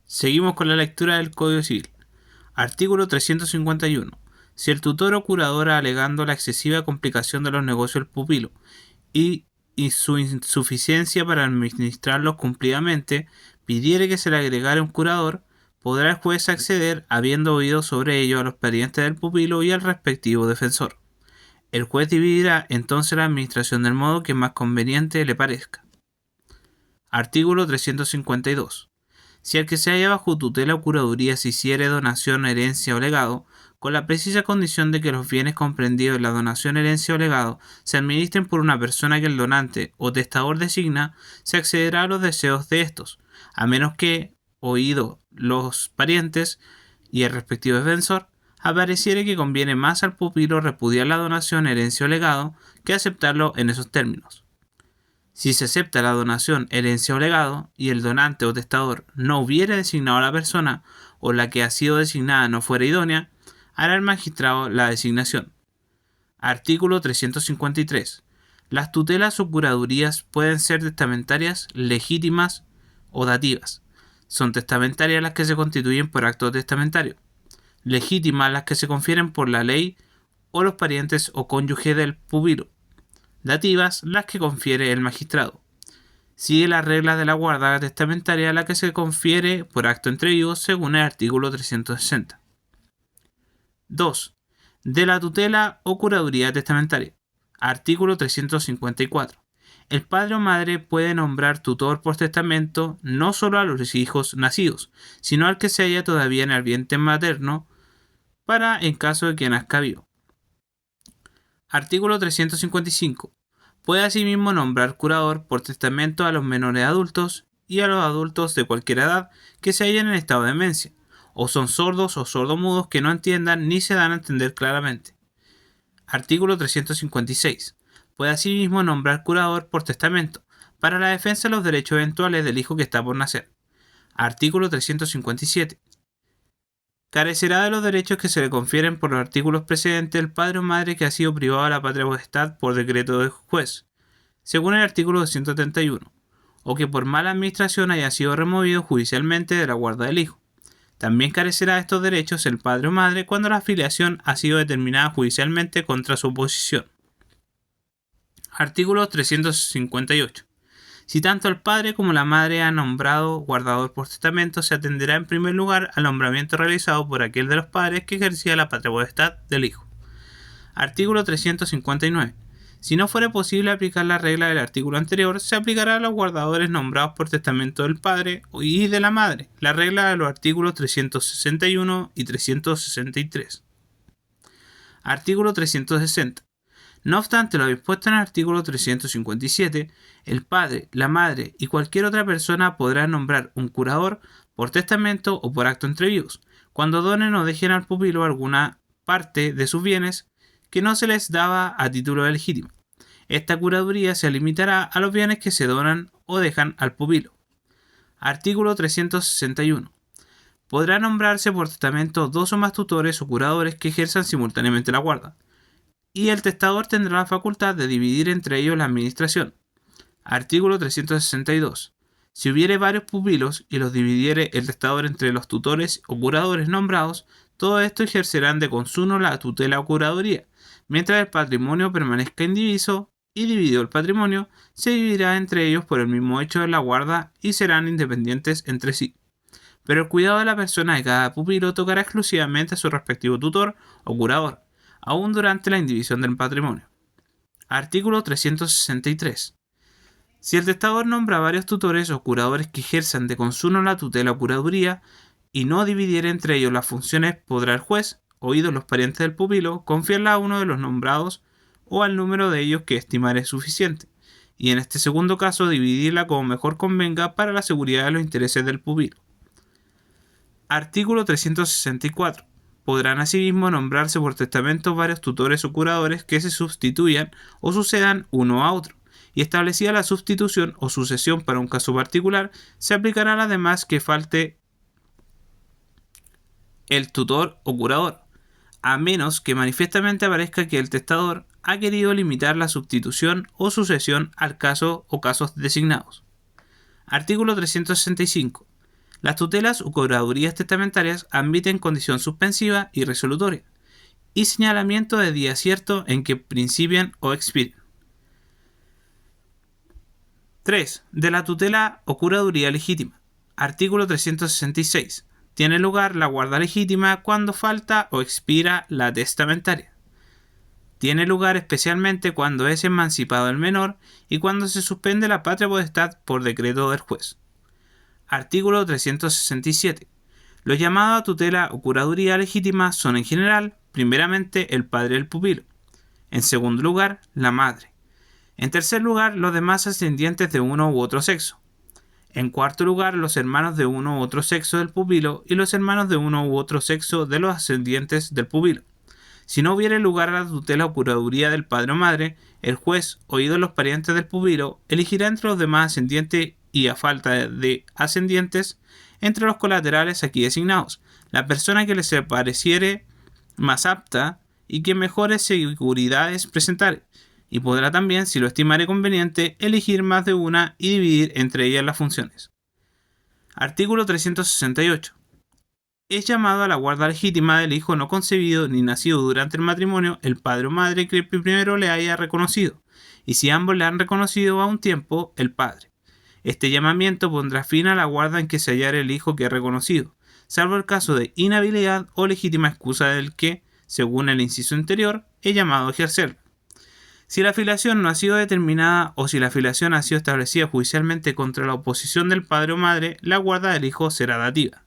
Seguimos con la lectura del Código Civil. Artículo 351. Si el tutor o curadora, alegando la excesiva complicación de los negocios del pupilo y su insuficiencia para administrarlos cumplidamente, pidiere que se le agregara un curador, podrá el juez acceder, habiendo oído sobre ello a los parientes del pupilo y al respectivo defensor. El juez dividirá entonces la administración del modo que más conveniente le parezca. Artículo 352. Si al que se halla bajo tutela o curaduría se hiciere donación, herencia o legado, con la precisa condición de que los bienes comprendidos en la donación, herencia o legado se administren por una persona que el donante o testador designa, se accederá a los deseos de estos, a menos que, oído los parientes y el respectivo defensor, apareciere que conviene más al pupilo repudiar la donación, herencia o legado que aceptarlo en esos términos. Si se acepta la donación, herencia o legado, y el donante o testador no hubiere designado a la persona o la que ha sido designada no fuera idónea, hará el magistrado la designación. Artículo 353. Las tutelas o curadurías pueden ser testamentarias, legítimas o dativas. Son testamentarias las que se constituyen por acto testamentario, legítimas las que se confieren por la ley o los parientes o cónyuge del pupilo, dativas las que confiere el magistrado. Sigue las reglas de la guarda testamentaria la que se confiere por acto entre vivos según el artículo 360. 2. De la tutela o curaduría testamentaria. Artículo 354. El padre o madre puede nombrar tutor por testamento no solo a los hijos nacidos, sino al que se halla todavía en el vientre materno, para en caso de que nazca vivo. Artículo 355. Puede asimismo nombrar curador por testamento a los menores adultos y a los adultos de cualquier edad que se hallen en estado de demencia, o son sordos o sordomudos que no entiendan ni se dan a entender claramente. Artículo 356. Puede asimismo nombrar curador por testamento para la defensa de los derechos eventuales del hijo que está por nacer. Artículo 357. Carecerá de los derechos que se le confieren por los artículos precedentes el padre o madre que ha sido privado de la patria potestad por decreto del juez, según el artículo 271, o que por mala administración haya sido removido judicialmente de la guarda del hijo. También carecerá de estos derechos el padre o madre cuando la filiación ha sido determinada judicialmente contra su oposición. Artículo 358. Si tanto el padre como la madre han nombrado guardador por testamento, se atenderá en primer lugar al nombramiento realizado por aquel de los padres que ejercía la patria potestad del hijo. Artículo 359. Si no fuere posible aplicar la regla del artículo anterior, se aplicará a los guardadores nombrados por testamento del padre y de la madre, la regla de los artículos 361 y 363. Artículo 360. No obstante lo dispuesto en el artículo 357, el padre, la madre y cualquier otra persona podrá nombrar un curador por testamento o por acto entre vivos, cuando donen o dejen al pupilo alguna parte de sus bienes que no se les daba a título legítimo. Esta curaduría se limitará a los bienes que se donan o dejan al pupilo. Artículo 361. Podrá nombrarse por testamento dos o más tutores o curadores que ejerzan simultáneamente la guarda, y el testador tendrá la facultad de dividir entre ellos la administración. Artículo 362. Si hubiere varios pupilos y los dividiere el testador entre los tutores o curadores nombrados, todos estos ejercerán de consuno la tutela o curaduría, mientras el patrimonio permanezca indiviso, y dividido el patrimonio, se dividirá entre ellos por el mismo hecho de la guarda y serán independientes entre sí. Pero el cuidado de la persona de cada pupilo tocará exclusivamente a su respectivo tutor o curador, aún durante la indivisión del patrimonio. Artículo 363. Si el testador nombra varios tutores o curadores que ejerzan de consuno la tutela o curaduría y no dividiere entre ellos las funciones, podrá el juez, oídos los parientes del pupilo, confiarla a uno de los nombrados o al número de ellos que estimare suficiente, y en este segundo caso dividirla como mejor convenga para la seguridad de los intereses del pupilo. Artículo 364. Podrán asimismo nombrarse por testamento varios tutores o curadores que se sustituyan o sucedan uno a otro, y establecida la sustitución o sucesión para un caso particular, se aplicará a las demás que falte el tutor o curador, a menos que manifiestamente aparezca que el testador ha querido limitar la sustitución o sucesión al caso o casos designados. Artículo 365. Las tutelas o curadurías testamentarias admiten condición suspensiva y resolutoria, y señalamiento de día cierto en que principian o expiren. 3. De la tutela o curaduría legítima. Artículo 366. Tiene lugar la guarda legítima cuando falta o expira la testamentaria. Tiene lugar especialmente cuando es emancipado el menor y cuando se suspende la patria potestad por decreto del juez. Artículo 367. Los llamados a tutela o curaduría legítima son en general, primeramente, el padre del pupilo. En segundo lugar, la madre. En tercer lugar, los demás ascendientes de uno u otro sexo. En cuarto lugar, los hermanos de uno u otro sexo del pupilo y los hermanos de uno u otro sexo de los ascendientes del pupilo. Si no hubiere lugar a la tutela o curaduría del padre o madre, el juez, oídos los parientes del pupilo, elegirá entre los demás ascendientes y, a falta de ascendientes, entre los colaterales aquí designados, la persona que les pareciere más apta y que mejores seguridades presentare, y podrá también, si lo estimare conveniente, elegir más de una y dividir entre ellas las funciones. Artículo 368. Es llamado a la guarda legítima del hijo no concebido ni nacido durante el matrimonio el padre o madre que primero le haya reconocido, y si ambos le han reconocido a un tiempo, el padre. Este llamamiento pondrá fin a la guarda en que se hallare el hijo que es reconocido, salvo el caso de inhabilidad o legítima excusa del que, según el inciso anterior, es llamado a ejercerla. Si la filiación no ha sido determinada o si la filiación ha sido establecida judicialmente contra la oposición del padre o madre, la guarda del hijo será dativa.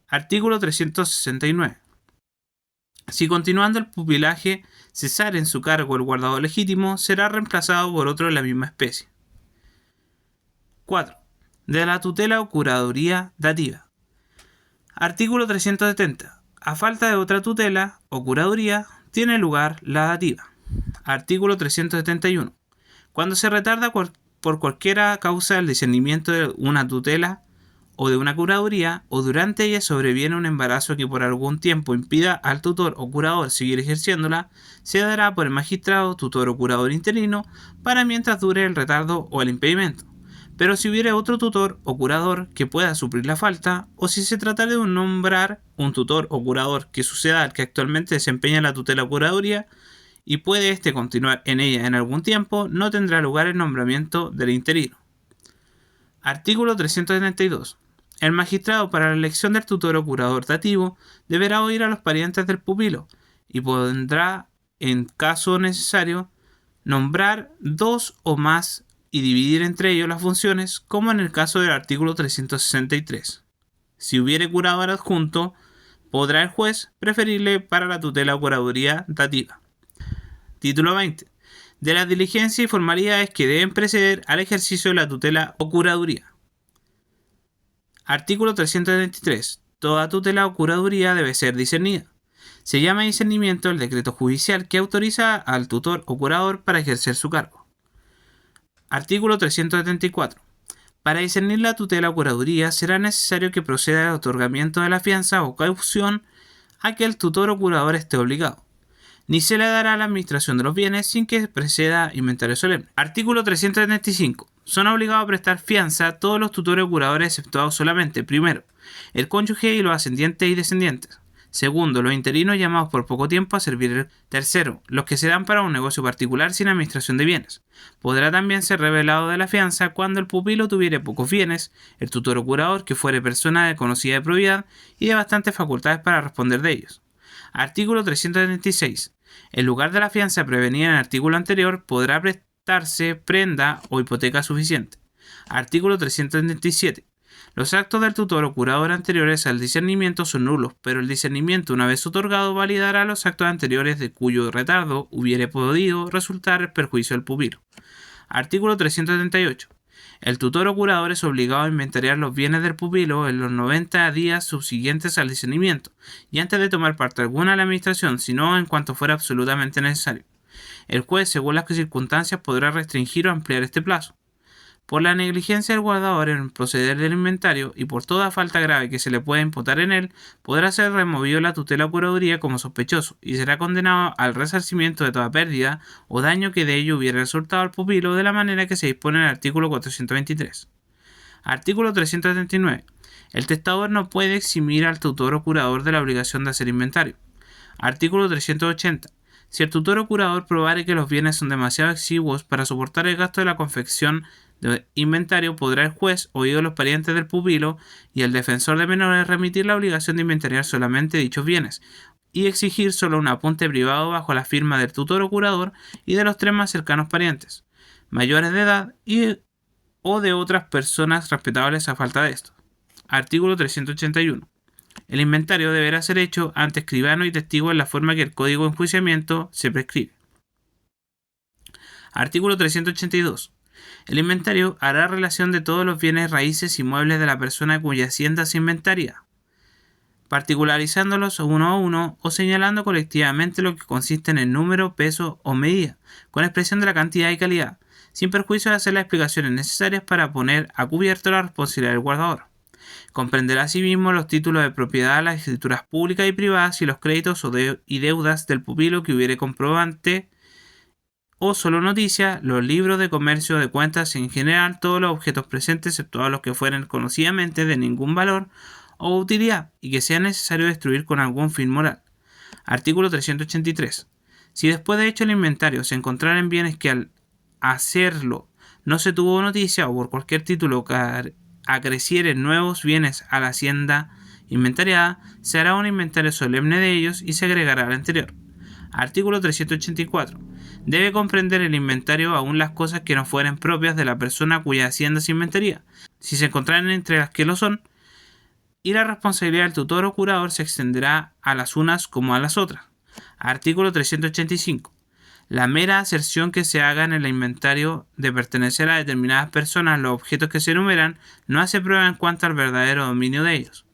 Artículo 369. Si continuando el pupilaje cesare en su cargo el guardador legítimo, será reemplazado por otro de la misma especie. 4. De la tutela o curaduría dativa. Artículo 370. A falta de otra tutela o curaduría, tiene lugar la dativa. Artículo 371. Cuando se retarda por cualquiera causa el discernimiento de una tutela o de una curaduría, o durante ella sobreviene un embarazo que por algún tiempo impida al tutor o curador seguir ejerciéndola, se dará por el magistrado, tutor o curador interino para mientras dure el retardo o el impedimento. Pero si hubiere otro tutor o curador que pueda suplir la falta, o si se tratara de nombrar un tutor o curador que suceda al que actualmente desempeña la tutela o curaduría, y puede éste continuar en ella en algún tiempo, no tendrá lugar el nombramiento del interino. Artículo 372. El magistrado para la elección del tutor o curador dativo deberá oír a los parientes del pupilo y podrá, en caso necesario, nombrar dos o más y dividir entre ellos las funciones, como en el caso del artículo 363. Si hubiere curador adjunto, podrá el juez preferirle para la tutela o curaduría dativa. Título 20. De las diligencias y formalidades que deben preceder al ejercicio de la tutela o curaduría. Artículo 323. Toda tutela o curaduría debe ser discernida. Se llama discernimiento el decreto judicial que autoriza al tutor o curador para ejercer su cargo. Artículo 374. Para discernir la tutela o curaduría será necesario que proceda el otorgamiento de la fianza o caución a que el tutor o curador esté obligado. Ni se le dará la administración de los bienes sin que preceda inventario solemne. Artículo 375. Son obligados a prestar fianza a todos los tutores o curadores exceptuados solamente, primero, el cónyuge y los ascendientes y descendientes. Segundo, los interinos llamados por poco tiempo a servir. Tercero, los que se dan para un negocio particular sin administración de bienes. Podrá también ser revelado de la fianza cuando el pupilo tuviere pocos bienes, el tutor o curador que fuere persona de conocida de probidad y de bastantes facultades para responder de ellos. Artículo 376. En lugar de la fianza prevenida en el artículo anterior, podrá prestarse prenda o hipoteca suficiente. Artículo 377. Los actos del tutor o curador anteriores al discernimiento son nulos, pero el discernimiento, una vez otorgado, validará los actos anteriores de cuyo retardo hubiere podido resultar el perjuicio del pupilo. Artículo 378. El tutor o curador es obligado a inventariar los bienes del pupilo en los 90 días subsiguientes al discernimiento y antes de tomar parte alguna en la administración, sino en cuanto fuera absolutamente necesario. El juez, según las circunstancias, podrá restringir o ampliar este plazo. Por la negligencia del guardador en el proceder del inventario y por toda falta grave que se le pueda imputar en él, podrá ser removido la tutela o curaduría como sospechoso y será condenado al resarcimiento de toda pérdida o daño que de ello hubiera resultado al pupilo de la manera que se dispone en el artículo 423. Artículo 379. El testador no puede eximir al tutor o curador de la obligación de hacer inventario. Artículo 380. Si el tutor o curador probare que los bienes son demasiado exiguos para soportar el gasto de la confección de inventario, podrá el juez, oídos los parientes del pupilo y el defensor de menores, remitir la obligación de inventariar solamente dichos bienes y exigir solo un apunte privado bajo la firma del tutor o curador y de los 3 más cercanos parientes, mayores de edad o de otras personas respetables a falta de esto. Artículo 381. El inventario deberá ser hecho ante escribano y testigo en la forma que el Código de Enjuiciamiento se prescribe. Artículo 382. El inventario hará relación de todos los bienes raíces y muebles de la persona cuya hacienda se inventaria, particularizándolos uno a uno o señalando colectivamente lo que consiste en el número, peso o medida, con expresión de la cantidad y calidad, sin perjuicio de hacer las explicaciones necesarias para poner a cubierto la responsabilidad del guardador. Comprenderá asimismo los títulos de propiedad, las escrituras públicas y privadas y los créditos y deudas del pupilo que hubiere comprobante o solo noticia, los libros de comercio de cuentas en general, todos los objetos presentes, exceptuados los que fueren conocidamente de ningún valor o utilidad y que sea necesario destruir con algún fin moral. Artículo 383. Si después de hecho el inventario se encontraran bienes que al hacerlo no se tuvo noticia o por cualquier título que acrecieren nuevos bienes a la hacienda inventariada, se hará un inventario solemne de ellos y se agregará al anterior. Artículo 384. Debe comprender el inventario aún las cosas que no fueren propias de la persona cuya hacienda se inventaría, si se encontraran entre las que lo son, y la responsabilidad del tutor o curador se extenderá a las unas como a las otras. Artículo 385. La mera aserción que se haga en el inventario de pertenecer a determinadas personas los objetos que se enumeran no hace prueba en cuanto al verdadero dominio de ellos.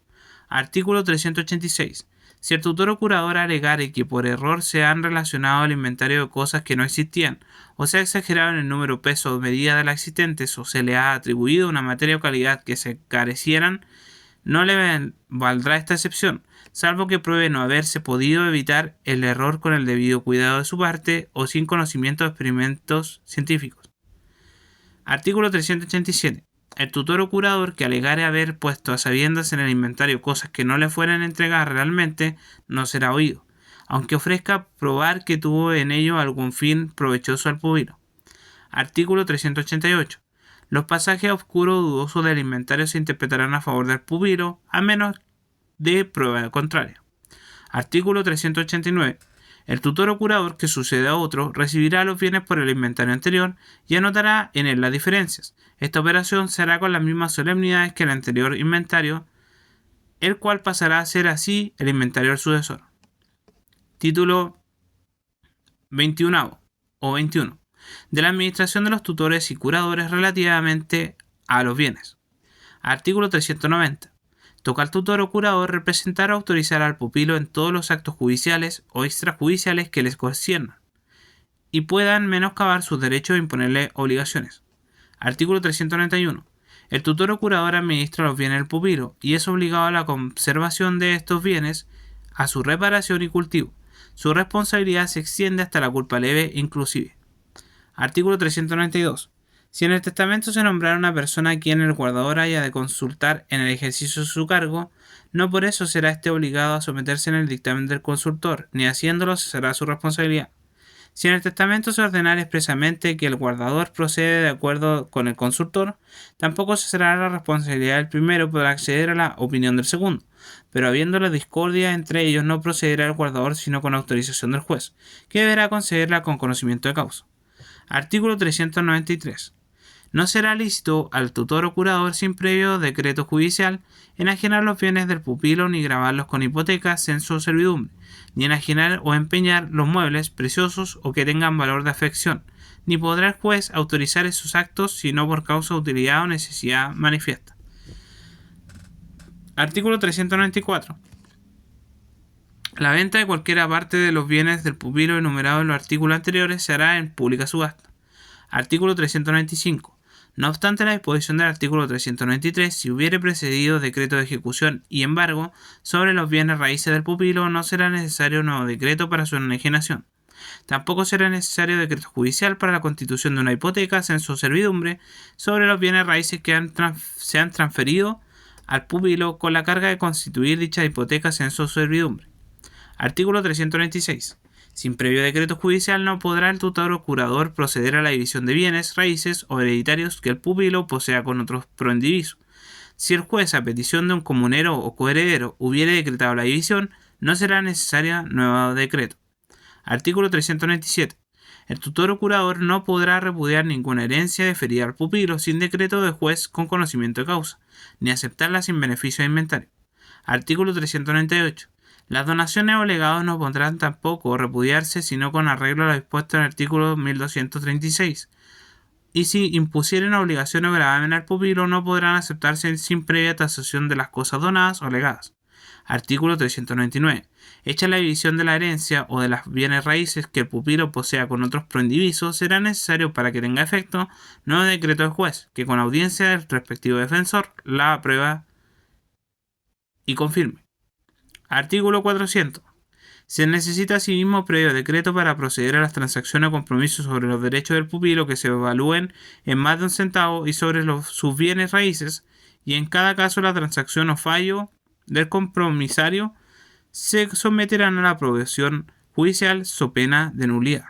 Artículo 386. Si el tutor o curador alegare que por error se han relacionado el inventario de cosas que no existían, o se ha exagerado en el número, peso o medida de las existentes, o se le ha atribuido una materia o calidad que se carecieran, no le valdrá esta excepción, salvo que pruebe no haberse podido evitar el error con el debido cuidado de su parte o sin conocimiento de experimentos científicos. Artículo 387. El tutor o curador que alegare haber puesto a sabiendas en el inventario cosas que no le fueran entregadas realmente no será oído, aunque ofrezca probar que tuvo en ello algún fin provechoso al pupilo. Artículo 388. Los pasajes oscuros o dudosos del inventario se interpretarán a favor del pupilo, a menos de prueba contraria. Artículo 389. El tutor o curador que sucede a otro recibirá los bienes por el inventario anterior y anotará en él las diferencias. Esta operación se hará con las mismas solemnidades que el anterior inventario, el cual pasará a ser así el inventario del sucesor. Título 21 o 21. De la administración de los tutores y curadores relativamente a los bienes. Artículo 390. Toca al tutor o curador representar o autorizar al pupilo en todos los actos judiciales o extrajudiciales que les conciernan y puedan menoscabar sus derechos e imponerle obligaciones. Artículo 391. El tutor o curador administra los bienes del pupilo y es obligado a la conservación de estos bienes, a su reparación y cultivo. Su responsabilidad se extiende hasta la culpa leve inclusive. Artículo 392. Si en el testamento se nombrara una persona a quien el guardador haya de consultar en el ejercicio de su cargo, no por eso será éste obligado a someterse en el dictamen del consultor, ni haciéndolo será su responsabilidad. Si en el testamento se ordenara expresamente que el guardador procede de acuerdo con el consultor, tampoco será la responsabilidad del primero por acceder a la opinión del segundo, pero habiendo la discordia entre ellos no procederá el guardador sino con autorización del juez, que deberá concederla con conocimiento de causa. Artículo 393. No será lícito al tutor o curador sin previo decreto judicial enajenar los bienes del pupilo ni gravarlos con hipoteca, censo o servidumbre, ni enajenar o empeñar los muebles preciosos o que tengan valor de afección, ni podrá el juez autorizar esos actos sino por causa de utilidad o necesidad manifiesta. Artículo 394. La venta de cualquiera parte de los bienes del pupilo enumerados en los artículos anteriores se hará en pública subasta. Artículo 395. No obstante la disposición del artículo 393, si hubiere precedido decreto de ejecución y embargo sobre los bienes raíces del pupilo, no será necesario nuevo decreto para su enajenación. Tampoco será necesario decreto judicial para la constitución de una hipoteca, censo o servidumbre sobre los bienes raíces que se han transferido al pupilo con la carga de constituir dichas hipotecas en su servidumbre. Artículo 396. Sin previo decreto judicial no podrá el tutor o curador proceder a la división de bienes, raíces o hereditarios que el pupilo posea con otros proindivisos. Si el juez, a petición de un comunero o coheredero, hubiere decretado la división, no será necesaria nuevo decreto. Artículo 397. El tutor o curador no podrá repudiar ninguna herencia deferida al pupilo sin decreto de juez con conocimiento de causa, ni aceptarla sin beneficio de inventario. Artículo 398. Las donaciones o legados no podrán tampoco repudiarse sino con arreglo a lo dispuesto en el artículo 1236. Y si impusieren obligaciones o gravamen al pupilo, no podrán aceptarse sin previa tasación de las cosas donadas o legadas. Artículo 399. Hecha la división de la herencia o de las bienes raíces que el pupilo posea con otros proindivisos, será necesario para que tenga efecto nuevo decreto del juez, que con audiencia del respectivo defensor la aprueba y confirme. Artículo 400. Se necesita asimismo previo decreto para proceder a las transacciones o compromisos sobre los derechos del pupilo que se evalúen en más de un centavo y sobre sus bienes raíces, y en cada caso la transacción o fallo del compromisario se someterán a la aprobación judicial so pena de nulidad.